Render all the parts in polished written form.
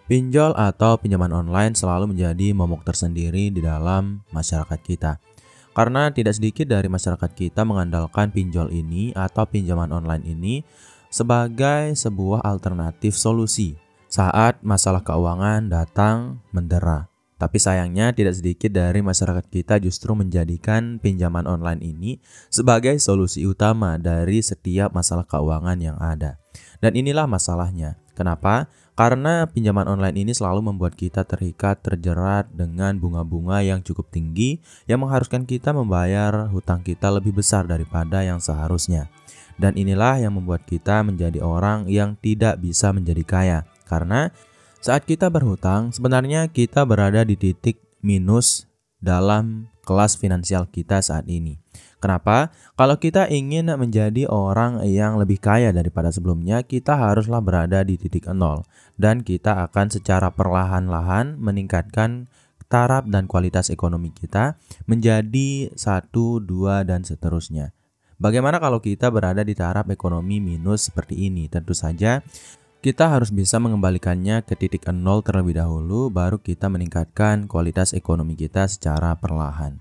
Pinjol atau pinjaman online selalu menjadi momok tersendiri di dalam masyarakat kita. Karena tidak sedikit dari masyarakat kita mengandalkan pinjol ini atau pinjaman online ini sebagai sebuah alternatif solusi saat masalah keuangan datang mendera. Tapi sayangnya tidak sedikit dari masyarakat kita justru menjadikan pinjaman online ini sebagai solusi utama dari setiap masalah keuangan yang ada. Dan inilah masalahnya. Kenapa? Karena pinjaman online ini selalu membuat kita terikat, terjerat dengan bunga-bunga yang cukup tinggi yang mengharuskan kita membayar hutang kita lebih besar daripada yang seharusnya. Dan inilah yang membuat kita menjadi orang yang tidak bisa menjadi kaya. Karena saat kita berhutang, sebenarnya kita berada di titik minus dalam kelas finansial kita saat ini. Kenapa? Kalau kita ingin menjadi orang yang lebih kaya daripada sebelumnya, kita haruslah berada di titik nol. Dan kita akan secara perlahan-lahan meningkatkan taraf dan kualitas ekonomi kita menjadi 1, 2, dan seterusnya. Bagaimana kalau kita berada di taraf ekonomi minus seperti ini? Tentu saja kita harus bisa mengembalikannya ke titik nol terlebih dahulu, baru kita meningkatkan kualitas ekonomi kita secara perlahan.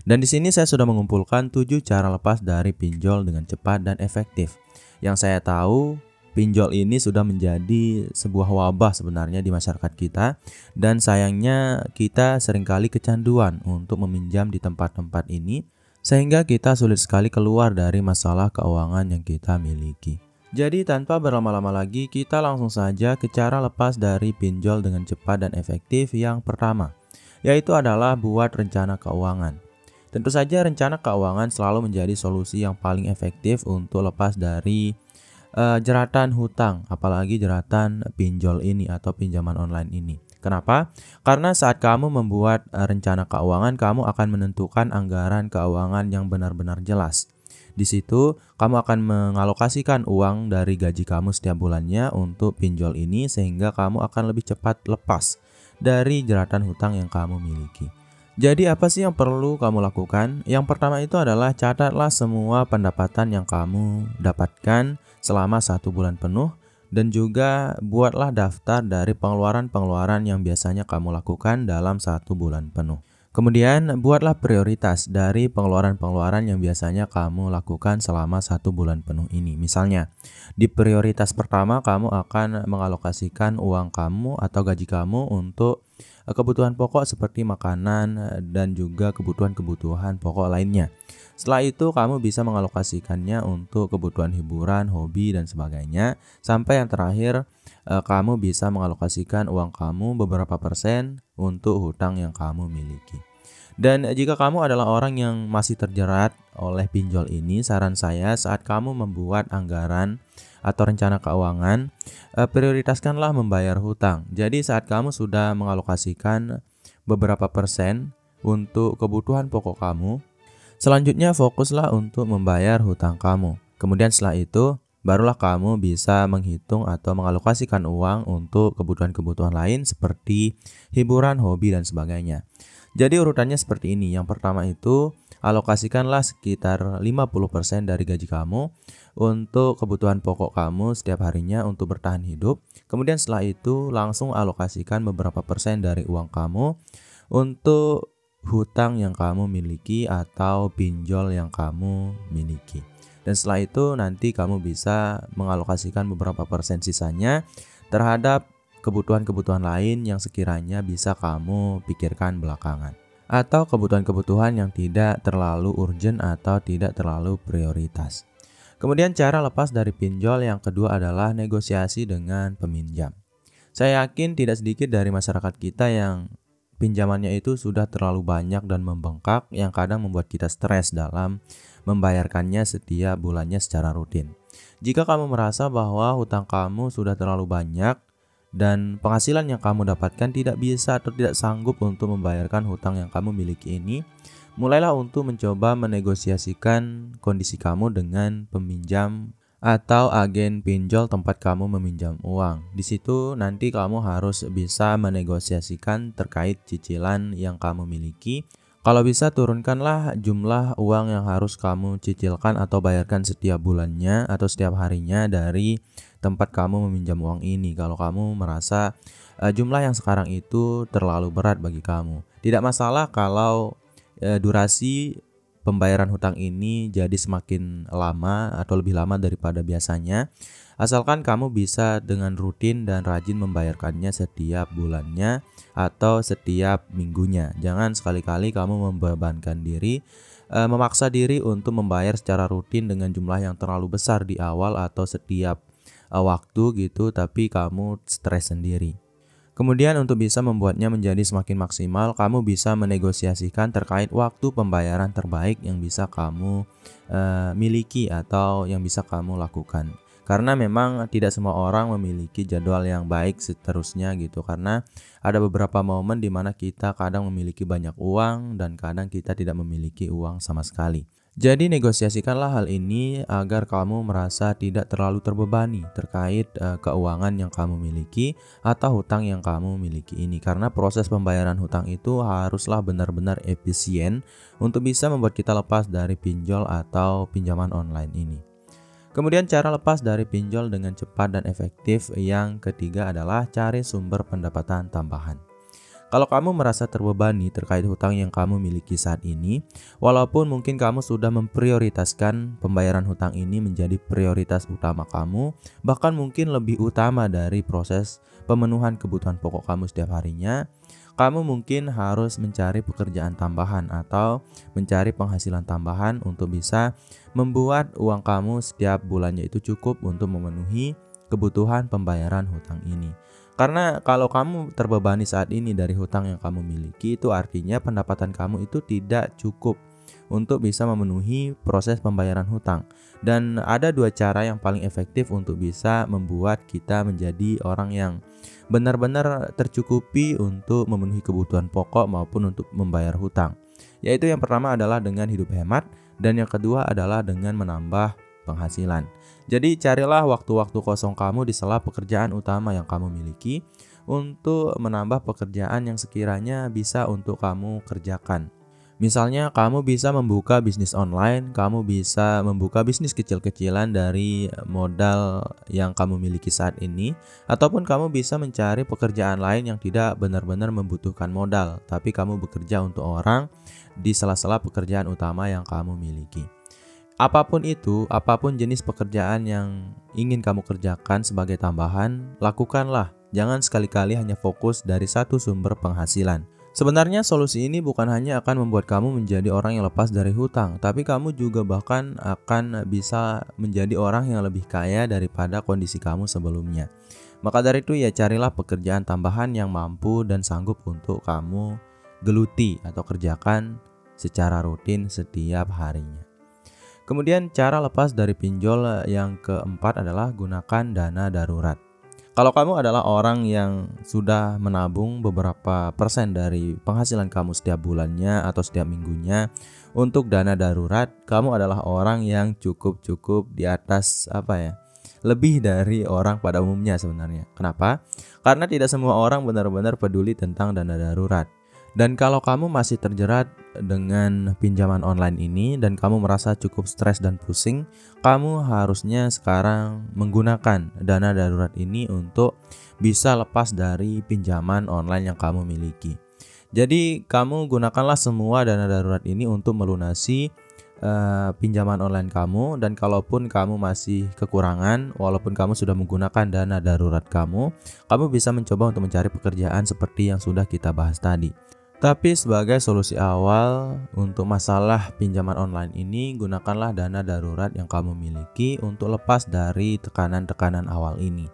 Dan di sini saya sudah mengumpulkan 7 cara lepas dari pinjol dengan cepat dan efektif. Yang saya tahu, pinjol ini sudah menjadi sebuah wabah sebenarnya di masyarakat kita, dan sayangnya kita seringkali kecanduan untuk meminjam di tempat-tempat ini, sehingga kita sulit sekali keluar dari masalah keuangan yang kita miliki. Jadi tanpa berlama-lama lagi, kita langsung saja ke cara lepas dari pinjol dengan cepat dan efektif yang pertama, yaitu adalah buat rencana keuangan. Tentu saja rencana keuangan selalu menjadi solusi yang paling efektif untuk lepas dari jeratan hutang, apalagi jeratan pinjol ini atau pinjaman online ini. Kenapa? Karena saat kamu membuat rencana keuangan, kamu akan menentukan anggaran keuangan yang benar-benar jelas. Di situ, kamu akan mengalokasikan uang dari gaji kamu setiap bulannya untuk pinjol ini sehingga kamu akan lebih cepat lepas dari jeratan hutang yang kamu miliki. Jadi apa sih yang perlu kamu lakukan? Yang pertama itu adalah catatlah semua pendapatan yang kamu dapatkan selama 1 bulan penuh dan juga buatlah daftar dari pengeluaran-pengeluaran yang biasanya kamu lakukan dalam 1 bulan penuh. Kemudian buatlah prioritas dari pengeluaran-pengeluaran yang biasanya kamu lakukan selama 1 bulan penuh ini. Misalnya, di prioritas pertama kamu akan mengalokasikan uang kamu atau gaji kamu untuk kebutuhan pokok seperti makanan dan juga kebutuhan-kebutuhan pokok lainnya. Setelah itu kamu bisa mengalokasikannya untuk kebutuhan hiburan, hobi, dan sebagainya. Sampai yang terakhir, kamu bisa mengalokasikan uang kamu beberapa persen untuk hutang yang kamu miliki. Dan jika kamu adalah orang yang masih terjerat oleh pinjol ini, saran saya saat kamu membuat anggaran atau rencana keuangan, prioritaskanlah membayar hutang. Jadi saat kamu sudah mengalokasikan beberapa persen untuk kebutuhan pokok kamu, selanjutnya fokuslah untuk membayar hutang kamu. Kemudian setelah itu, barulah kamu bisa menghitung atau mengalokasikan uang untuk kebutuhan-kebutuhan lain seperti hiburan, hobi, dan sebagainya. Jadi urutannya seperti ini. Yang pertama itu, alokasikanlah sekitar 50% dari gaji kamu untuk kebutuhan pokok kamu setiap harinya untuk bertahan hidup. Kemudian setelah itu langsung alokasikan beberapa persen dari uang kamu untuk hutang yang kamu miliki atau pinjol yang kamu miliki. Dan setelah itu nanti kamu bisa mengalokasikan beberapa persen sisanya terhadap kebutuhan-kebutuhan lain yang sekiranya bisa kamu pikirkan belakangan. Atau kebutuhan-kebutuhan yang tidak terlalu urgent atau tidak terlalu prioritas. Kemudian cara lepas dari pinjol yang kedua adalah negosiasi dengan peminjam. Saya yakin tidak sedikit dari masyarakat kita yang pinjamannya itu sudah terlalu banyak dan membengkak yang kadang membuat kita stres dalam membayarkannya setiap bulannya secara rutin. Jika kamu merasa bahwa hutang kamu sudah terlalu banyak dan penghasilan yang kamu dapatkan tidak bisa atau tidak sanggup untuk membayarkan hutang yang kamu miliki ini, mulailah untuk mencoba menegosiasikan kondisi kamu dengan peminjam atau agen pinjol tempat kamu meminjam uang. Di situ nanti kamu harus bisa menegosiasikan terkait cicilan yang kamu miliki. Kalau bisa turunkanlah jumlah uang yang harus kamu cicilkan atau bayarkan setiap bulannya atau setiap harinya dari tempat kamu meminjam uang ini. Kalau kamu merasa jumlah yang sekarang itu terlalu berat bagi kamu. Tidak masalah kalau durasi pembayaran hutang ini jadi semakin lama atau lebih lama daripada biasanya, asalkan kamu bisa dengan rutin dan rajin membayarkannya setiap bulannya atau setiap minggunya. Jangan sekali-kali kamu membebankan diri, memaksa diri untuk membayar secara rutin dengan jumlah yang terlalu besar di awal atau setiap waktu gitu, tapi kamu stres sendiri. Kemudian untuk bisa membuatnya menjadi semakin maksimal, kamu bisa menegosiasikan terkait waktu pembayaran terbaik yang bisa kamu miliki atau yang bisa kamu lakukan. Karena memang tidak semua orang memiliki jadwal yang baik seterusnya gitu. Karena ada beberapa momen di mana kita kadang memiliki banyak uang dan kadang kita tidak memiliki uang sama sekali. Jadi negosiasikanlah hal ini agar kamu merasa tidak terlalu terbebani terkait keuangan yang kamu miliki atau hutang yang kamu miliki ini. Karena proses pembayaran hutang itu haruslah benar-benar efisien untuk bisa membuat kita lepas dari pinjol atau pinjaman online ini. Kemudian cara lepas dari pinjol dengan cepat dan efektif yang ketiga adalah cari sumber pendapatan tambahan. Kalau kamu merasa terbebani terkait hutang yang kamu miliki saat ini, walaupun mungkin kamu sudah memprioritaskan pembayaran hutang ini menjadi prioritas utama kamu, bahkan mungkin lebih utama dari proses pemenuhan kebutuhan pokok kamu setiap harinya, kamu mungkin harus mencari pekerjaan tambahan atau mencari penghasilan tambahan untuk bisa membuat uang kamu setiap bulannya itu cukup untuk memenuhi kebutuhan pembayaran hutang ini. Karena kalau kamu terbebani saat ini dari hutang yang kamu miliki, itu artinya pendapatan kamu itu tidak cukup untuk bisa memenuhi proses pembayaran hutang. Dan ada dua cara yang paling efektif untuk bisa membuat kita menjadi orang yang benar-benar tercukupi untuk memenuhi kebutuhan pokok maupun untuk membayar hutang. Yaitu yang pertama adalah dengan hidup hemat dan yang kedua adalah dengan menambah penghasilan. Jadi carilah waktu-waktu kosong kamu di sela pekerjaan utama yang kamu miliki untuk menambah pekerjaan yang sekiranya bisa untuk kamu kerjakan. Misalnya kamu bisa membuka bisnis online, kamu bisa membuka bisnis kecil-kecilan dari modal yang kamu miliki saat ini, ataupun kamu bisa mencari pekerjaan lain yang tidak benar-benar membutuhkan modal, tapi kamu bekerja untuk orang di sela-sela pekerjaan utama yang kamu miliki. Apapun itu, apapun jenis pekerjaan yang ingin kamu kerjakan sebagai tambahan, lakukanlah. Jangan sekali-kali hanya fokus dari satu sumber penghasilan. Sebenarnya solusi ini bukan hanya akan membuat kamu menjadi orang yang lepas dari hutang, tapi kamu juga bahkan akan bisa menjadi orang yang lebih kaya daripada kondisi kamu sebelumnya. Maka dari itu ya carilah pekerjaan tambahan yang mampu dan sanggup untuk kamu geluti atau kerjakan secara rutin setiap harinya. Kemudian cara lepas dari pinjol yang keempat adalah gunakan dana darurat. Kalau kamu adalah orang yang sudah menabung beberapa persen dari penghasilan kamu setiap bulannya atau setiap minggunya untuk dana darurat, kamu adalah orang yang cukup di atas lebih dari orang pada umumnya sebenarnya. Kenapa? Karena tidak semua orang benar-benar peduli tentang dana darurat. Dan kalau kamu masih terjerat dengan pinjaman online ini dan kamu merasa cukup stres dan pusing, kamu harusnya sekarang menggunakan dana darurat ini untuk bisa lepas dari pinjaman online yang kamu miliki. Jadi kamu gunakanlah semua dana darurat ini untuk melunasi pinjaman online kamu, dan kalaupun kamu masih kekurangan, walaupun kamu sudah menggunakan dana darurat kamu bisa mencoba untuk mencari pekerjaan seperti yang sudah kita bahas tadi. Tapi sebagai solusi awal untuk masalah pinjaman online ini, gunakanlah dana darurat yang kamu miliki untuk lepas dari tekanan-tekanan awal ini.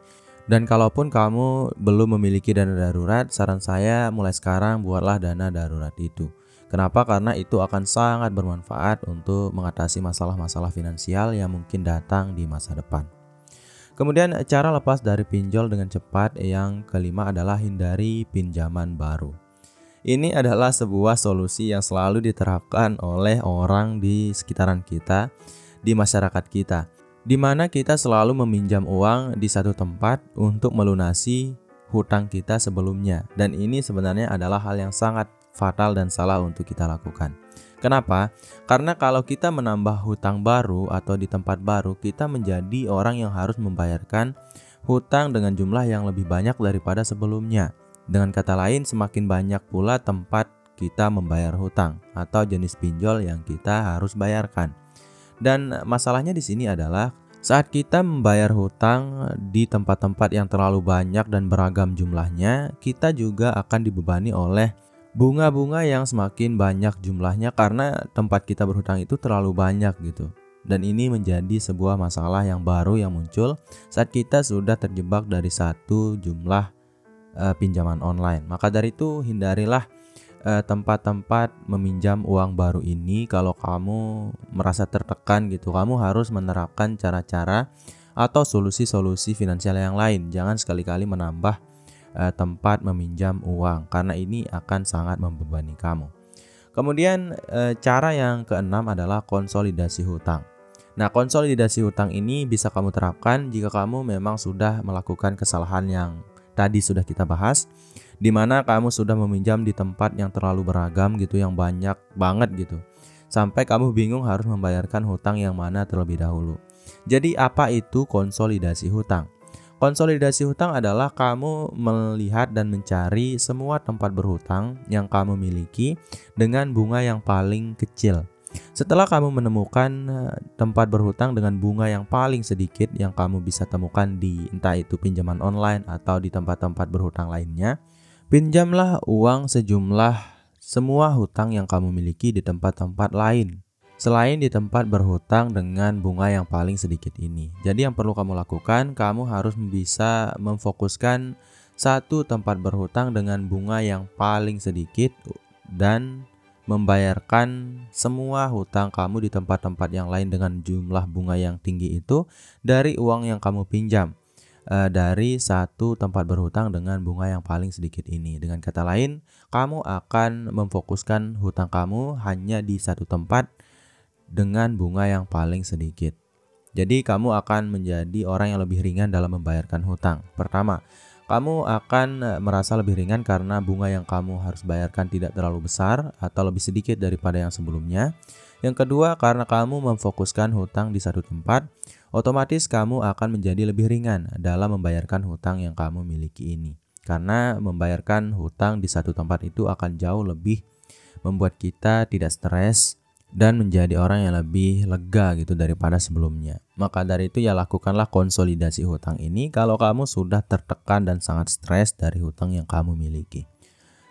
Dan kalaupun kamu belum memiliki dana darurat, saran saya mulai sekarang buatlah dana darurat itu. Kenapa? Karena itu akan sangat bermanfaat untuk mengatasi masalah-masalah finansial yang mungkin datang di masa depan. Kemudian cara lepas dari pinjol dengan cepat yang kelima adalah hindari pinjaman baru. Ini adalah sebuah solusi yang selalu diterapkan oleh orang di sekitaran kita, di masyarakat kita, di mana kita selalu meminjam uang di satu tempat untuk melunasi hutang kita sebelumnya. Dan ini sebenarnya adalah hal yang sangat fatal dan salah untuk kita lakukan. Kenapa? Karena kalau kita menambah hutang baru atau di tempat baru, kita menjadi orang yang harus membayarkan hutang dengan jumlah yang lebih banyak daripada sebelumnya. Dengan kata lain, semakin banyak pula tempat kita membayar hutang atau jenis pinjol yang kita harus bayarkan. Dan masalahnya di sini adalah saat kita membayar hutang di tempat-tempat yang terlalu banyak dan beragam jumlahnya, kita juga akan dibebani oleh bunga-bunga yang semakin banyak jumlahnya karena tempat kita berhutang itu terlalu banyak gitu. Dan ini menjadi sebuah masalah yang baru yang muncul saat kita sudah terjebak dari satu jumlah pinjaman online. Maka dari itu hindarilah tempat-tempat meminjam uang baru ini. Kalau kamu merasa tertekan gitu, kamu harus menerapkan cara-cara atau solusi-solusi finansial yang lain. Jangan sekali-kali menambah tempat meminjam uang karena ini akan sangat membebani kamu. Kemudian cara yang keenam adalah konsolidasi hutang. Nah, konsolidasi hutang ini bisa kamu terapkan jika kamu memang sudah melakukan kesalahan yang tadi sudah kita bahas, di mana kamu sudah meminjam di tempat yang terlalu beragam gitu, yang banyak banget gitu, sampai kamu bingung harus membayarkan hutang yang mana terlebih dahulu. Jadi apa itu konsolidasi hutang? Konsolidasi hutang adalah kamu melihat dan mencari semua tempat berhutang yang kamu miliki dengan bunga yang paling kecil. Setelah kamu menemukan tempat berhutang dengan bunga yang paling sedikit yang kamu bisa temukan di entah itu pinjaman online atau di tempat-tempat berhutang lainnya, pinjamlah uang sejumlah semua hutang yang kamu miliki di tempat-tempat lain selain di tempat berhutang dengan bunga yang paling sedikit ini. Jadi yang perlu kamu lakukan, kamu harus bisa memfokuskan satu tempat berhutang dengan bunga yang paling sedikit dan membayarkan semua hutang kamu di tempat-tempat yang lain dengan jumlah bunga yang tinggi itu dari uang yang kamu pinjam dari satu tempat berhutang dengan bunga yang paling sedikit ini. Dengan kata lain, kamu akan memfokuskan hutang kamu hanya di satu tempat dengan bunga yang paling sedikit. Jadi kamu akan menjadi orang yang lebih ringan dalam membayarkan hutang. Pertama, kamu akan merasa lebih ringan karena bunga yang kamu harus bayarkan tidak terlalu besar atau lebih sedikit daripada yang sebelumnya. Yang kedua, karena kamu memfokuskan hutang di satu tempat, otomatis kamu akan menjadi lebih ringan dalam membayarkan hutang yang kamu miliki ini. Karena membayarkan hutang di satu tempat itu akan jauh lebih membuat kita tidak stres dan menjadi orang yang lebih lega gitu daripada sebelumnya. Maka dari itu ya lakukanlah konsolidasi hutang ini kalau kamu sudah tertekan dan sangat stres dari hutang yang kamu miliki.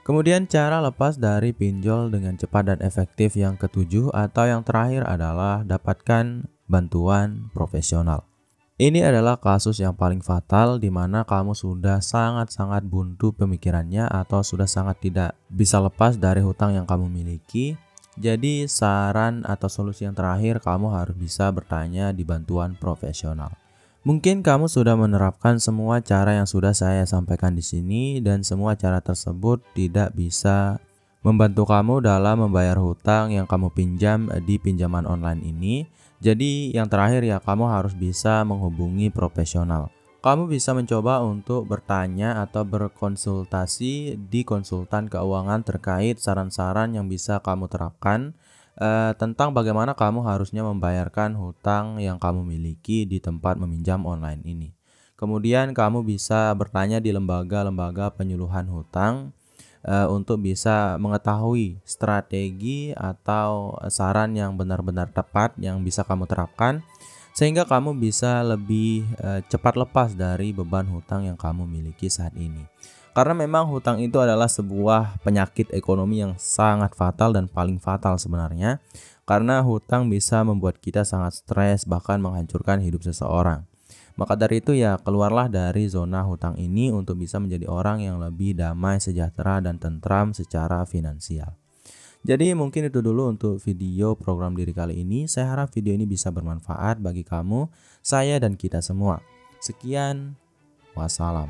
Kemudian cara lepas dari pinjol dengan cepat dan efektif yang ketujuh atau yang terakhir adalah dapatkan bantuan profesional. Ini adalah kasus yang paling fatal di mana kamu sudah sangat-sangat buntu pemikirannya atau sudah sangat tidak bisa lepas dari hutang yang kamu miliki. Jadi saran atau solusi yang terakhir, kamu harus bisa bertanya di bantuan profesional. Mungkin kamu sudah menerapkan semua cara yang sudah saya sampaikan di sini dan semua cara tersebut tidak bisa membantu kamu dalam membayar hutang yang kamu pinjam di pinjaman online ini. Jadi yang terakhir ya, kamu harus bisa menghubungi profesional. Kamu bisa mencoba untuk bertanya atau berkonsultasi di konsultan keuangan terkait saran-saran yang bisa kamu terapkan tentang bagaimana kamu harusnya membayarkan hutang yang kamu miliki di tempat meminjam online ini. Kemudian kamu bisa bertanya di lembaga-lembaga penyuluhan hutang untuk bisa mengetahui strategi atau saran yang benar-benar tepat yang bisa kamu terapkan sehingga kamu bisa lebih cepat lepas dari beban hutang yang kamu miliki saat ini. Karena memang hutang itu adalah sebuah penyakit ekonomi yang sangat fatal dan paling fatal sebenarnya. Karena hutang bisa membuat kita sangat stres, bahkan menghancurkan hidup seseorang. Maka dari itu ya, keluarlah dari zona hutang ini untuk bisa menjadi orang yang lebih damai, sejahtera, dan tentram secara finansial. Jadi mungkin itu dulu untuk video program diri kali ini. Saya harap video ini bisa bermanfaat bagi kamu, saya, dan kita semua. Sekian, wassalam.